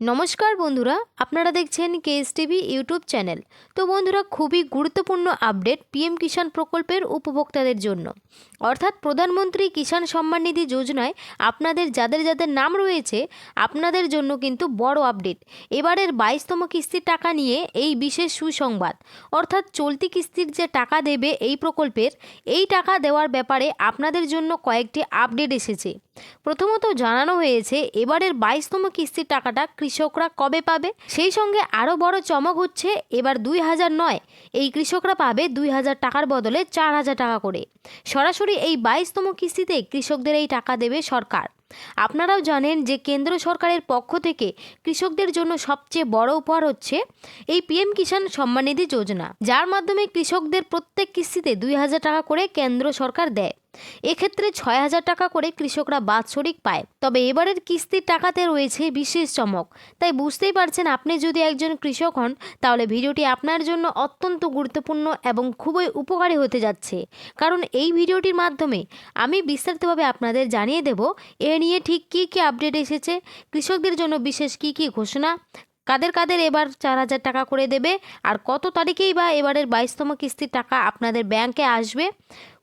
নমস্কার বন্ধুরা, আপনারা দেখছেন কেএস টিভি ইউটিউব চ্যানেল। তো বন্ধুরা, খুবই গুরুত্বপূর্ণ আপডেট পিএম কিষাণ প্রকল্পের উপভোক্তাদের জন্য। অর্থাৎ প্রধানমন্ত্রী কিষাণ সম্মান নিধি যোজনায় আপনাদের যাদের যাদের নাম রয়েছে, আপনাদের জন্য কিন্তু বড় আপডেট। এবারের 22তম কিস্তির টাকা নিয়ে এই বিশেষ সুসংবাদ। অর্থাৎ চলতি কিস্তির যে টাকা দেবে এই প্রকল্পের, এই টাকা দেওয়ার ব্যাপারে আপনাদের জন্য কয়েকটি আপডেট এসেছে। প্রথমত জানানো হয়েছে এবারের 22তম কিস্তির টাকাটা কৃষকরা কবে পাবে। সেই সঙ্গে আরও বড় চমক হচ্ছে, এবার 2000 নয়, এই কৃষকরা পাবে 2000 টাকার বদলে 4000 টাকা করে। সরাসরি এই 22তম কিস্তিতে কৃষকদের এই টাকা দেবে সরকার। আপনারাও জানেন যে কেন্দ্র সরকারের পক্ষ থেকে কৃষকদের জন্য সবচেয়ে বড় উপহার হচ্ছে এই পিএম কিষাণ সম্মান নিধি যোজনা, যার মাধ্যমে কৃষকদের প্রত্যেক কিস্তিতে 2000 টাকা করে কেন্দ্র সরকার দেয়। এক্ষেত্রে 6000 টাকা করে কৃষকরা বাৎসরিক পায়। তবে এবারের কিস্তির টাকাতে রয়েছে বিশেষ চমক। তাই বুঝতেই পারছেন, আপনি যদি একজন কৃষক হন তাহলে ভিডিওটি আপনার জন্য অত্যন্ত গুরুত্বপূর্ণ এবং খুবই উপকারী হতে যাচ্ছে। কারণ এই ভিডিওটির মাধ্যমে আমি বিস্তারিতভাবে আপনাদের জানিয়ে দেব এ নিয়ে ঠিক কী কী আপডেট এসেছে, কৃষকদের জন্য বিশেষ কী কী ঘোষণা, কাদের কাদের এবার 4000 টাকা করে দেবে, আর কত তারিখেই বা এবারের 22তম কিস্তির টাকা আপনাদের ব্যাংকে আসবে,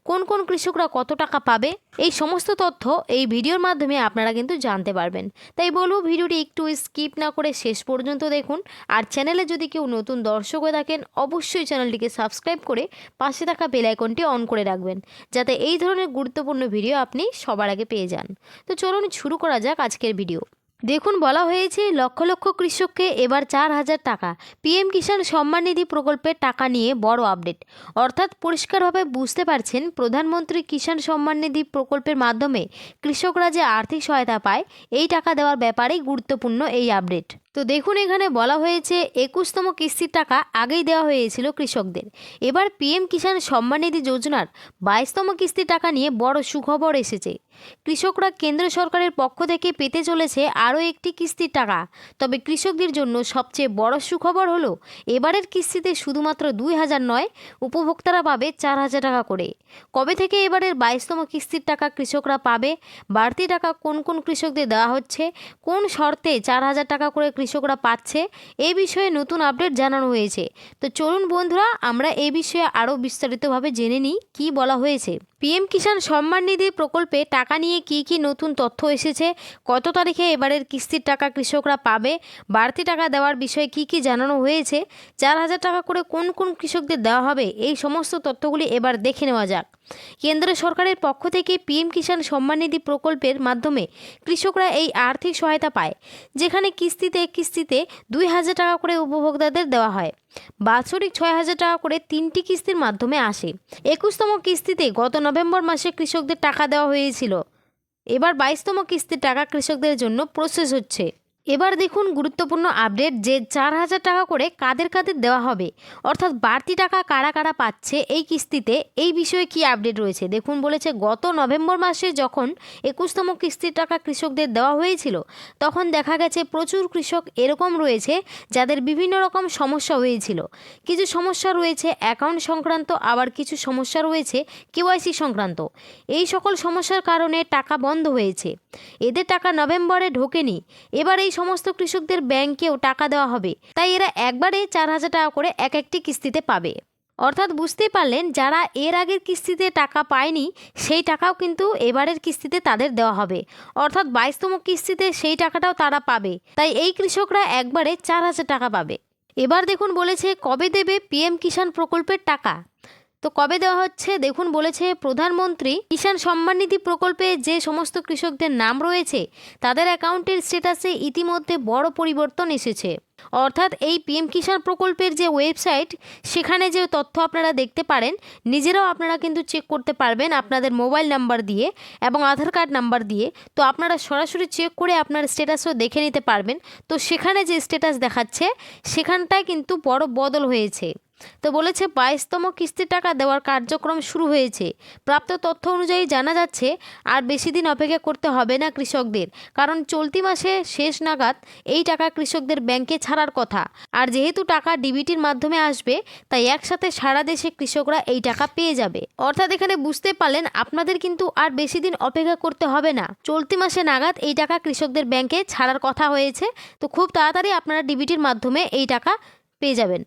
কোন কোন কৃষকরা কত টাকা পাবে, এই সমস্ত তথ্য এই ভিডিওর মাধ্যমে আপনারা কিন্তু জানতে পারবেন। তাই বলবো ভিডিওটি একটু স্কিপ না করে শেষ পর্যন্ত দেখুন। আর চ্যানেলে যদি কেউ নতুন দর্শক হয়ে থাকেন, অবশ্যই চ্যানেলটিকে সাবস্ক্রাইব করে পাশে থাকা বেল আইকনটি অন করে রাখবেন, যাতে এই ধরনের গুরুত্বপূর্ণ ভিডিও আপনি সবার আগে পেয়ে যান। তো চলুন শুরু করা যাক আজকের ভিডিও। দেখুন, বলা হয়েছে লক্ষ লক্ষ কৃষককে এবার 4000 টাকা। পিএম কিষাণ সম্মান নিধি প্রকল্পের টাকা নিয়ে বড় আপডেট। অর্থাৎ পরিষ্কারভাবে বুঝতে পারছেন, প্রধানমন্ত্রী কিষাণ সম্মান নিধি প্রকল্পের মাধ্যমে কৃষকরা যে আর্থিক সহায়তা পায়, এই টাকা দেওয়ার ব্যাপারেই গুরুত্বপূর্ণ এই আপডেট। তো দেখুন, এখানে বলা হয়েছে 21তম কিস্তির টাকা আগেই দেওয়া হয়েছিল কৃষকদের। এবার পিএম কিষাণ সম্মান নিধি যোজনার 22তম কিস্তির টাকা নিয়ে বড় সুখবর এসেছে। কৃষকরা কেন্দ্র সরকারের পক্ষ থেকে পেতে চলেছে আরও একটি কিস্তির টাকা। তবে কৃষকদের জন্য সবচেয়ে বড় সুখবর হলো, এবারের কিস্তিতে শুধুমাত্র 2000 নয়, উপভোক্তারা পাবে 4000 টাকা করে। কবে থেকে এবারের 22তম কিস্তির টাকা কৃষকরা পাবে, বাড়তি টাকা কোন কোন কৃষকদের দেওয়া হচ্ছে, কোন শর্তে 4000 টাকা করে কৃষকরা পাচ্ছে, এই বিষয়ে নতুন আপডেট জানানো হয়েছে। তো চলুন বন্ধুরা, আমরা এই বিষয়ে আরও বিস্তারিতভাবে জেনে নিই কী বলা হয়েছে। পিএম কিষাণ সম্মান নিধি প্রকল্পে টাকা নিয়ে কী কী নতুন তথ্য এসেছে, কত তারিখে এবারের কিস্তির টাকা কৃষকরা পাবে, বাড়তি টাকা দেওয়ার বিষয়ে কী কী জানানো হয়েছে, 4000 টাকা করে কোন কোন কৃষকদের দেওয়া হবে, এই সমস্ত তথ্যগুলি এবার দেখে নেওয়া যাক। কেন্দ্র সরকারের পক্ষ থেকে পিএম কিষাণ সম্মান নিধি প্রকল্পের মাধ্যমে কৃষকরা এই আর্থিক সহায়তা পায়, যেখানে কিস্তিতে কিস্তিতে 2000 টাকা করে উপভোক্তাদের দেওয়া হয়। বাৎসরিক 6000 টাকা করে 3টি কিস্তির মাধ্যমে আসে। 21তম কিস্তিতে গত নভেম্বর মাসে কৃষকদের টাকা দেওয়া হয়েছিল। এবার 22তম কিস্তির টাকা কৃষকদের জন্য প্রসেস হচ্ছে। এবার দেখুন গুরুত্বপূর্ণ আপডেট, যে 4000 টাকা করে কাদের কাদের দেওয়া হবে, অর্থাৎ বাড়তি টাকা কারা কারা পাচ্ছে এই কিস্তিতে, এই বিষয়ে কি আপডেট রয়েছে। দেখুন, বলেছে গত নভেম্বর মাসে যখন 21তম কিস্তির টাকা কৃষকদের দেওয়া হয়েছিল, তখন দেখা গেছে প্রচুর কৃষক এরকম রয়েছে যাদের বিভিন্ন রকম সমস্যা হয়েছিল। কিছু সমস্যা রয়েছে অ্যাকাউন্ট সংক্রান্ত, আবার কিছু সমস্যা রয়েছে কেওয়াইসি সংক্রান্ত। এই সকল সমস্যার কারণে টাকা বন্ধ হয়েছে, এদের টাকা নভেম্বরে ঢোকেনি। এবার এই সমস্ত কৃষকদের ব্যাংকেও টাকা দেওয়া হবে, তাই এরা একবারে 4000 টাকা করে এক একটি কিস্তিতে পাবে। অর্থাৎ বুঝতেই পারলেন, যারা এর আগের কিস্তিতে টাকা পায়নি সেই টাকাও কিন্তু এবারের কিস্তিতে তাদের দেওয়া হবে। অর্থাৎ 22তম কিস্তিতে সেই টাকাটাও তারা পাবে। তাই এই কৃষকরা একবারে 4000 টাকা পাবে। এবার দেখুন, বলেছে কবে দেবে পিএম কিষাণ প্রকল্পের টাকা। তো কবে দেওয়া হচ্ছে, দেখুন বলেছে প্রধানমন্ত্রী কিষাণ সম্মান নিধি প্রকল্পে যে সমস্ত কৃষকদের নাম রয়েছে, তাদের অ্যাকাউন্টের স্ট্যাটাসে ইতিমধ্যে বড় পরিবর্তন এসেছে। অর্থাৎ এই পিএম কিষাণ প্রকল্পের যে ওয়েবসাইট, সেখানে যে তথ্য আপনারা দেখতে পারেন, নিজেরাও আপনারা কিন্তু চেক করতে পারবেন আপনাদের মোবাইল নাম্বার দিয়ে এবং আধার কার্ড নাম্বার দিয়ে। তো আপনারা সরাসরি চেক করে আপনার স্ট্যাটাসও দেখে নিতে পারবেন। তো সেখানে যে স্ট্যাটাস দেখাচ্ছে, সেখানটায় কিন্তু বড় বদল হয়েছে। তো বলেছে 22তম কিস্তির টাকা দেওয়ার কার্যক্রম শুরু হয়েছে। প্রাপ্ত তথ্য অনুযায়ী জানা যাচ্ছে আর বেশি দিন অপেক্ষা করতে হবে না কৃষকদের, কারণ চলতি মাসে শেষ নাগাদ এই টাকা কৃষকদের ব্যাংকে ছাড়ার কথা। আর যেহেতু টাকা ডিবিটির মাধ্যমে আসবে, তাই একসাথে সারা দেশে কৃষকরা এই টাকা পেয়ে যাবে। অর্থাৎ এখানে বুঝতে পারলেন আপনাদের কিন্তু আর বেশি দিন অপেক্ষা করতে হবে না, চলতি মাসে নাগাদ এই টাকা কৃষকদের ব্যাংকে ছাড়ার কথা হয়েছে। তো খুব তাড়াতাড়ি আপনারা ডিবিটির মাধ্যমে এই টাকা পেয়ে যাবেন।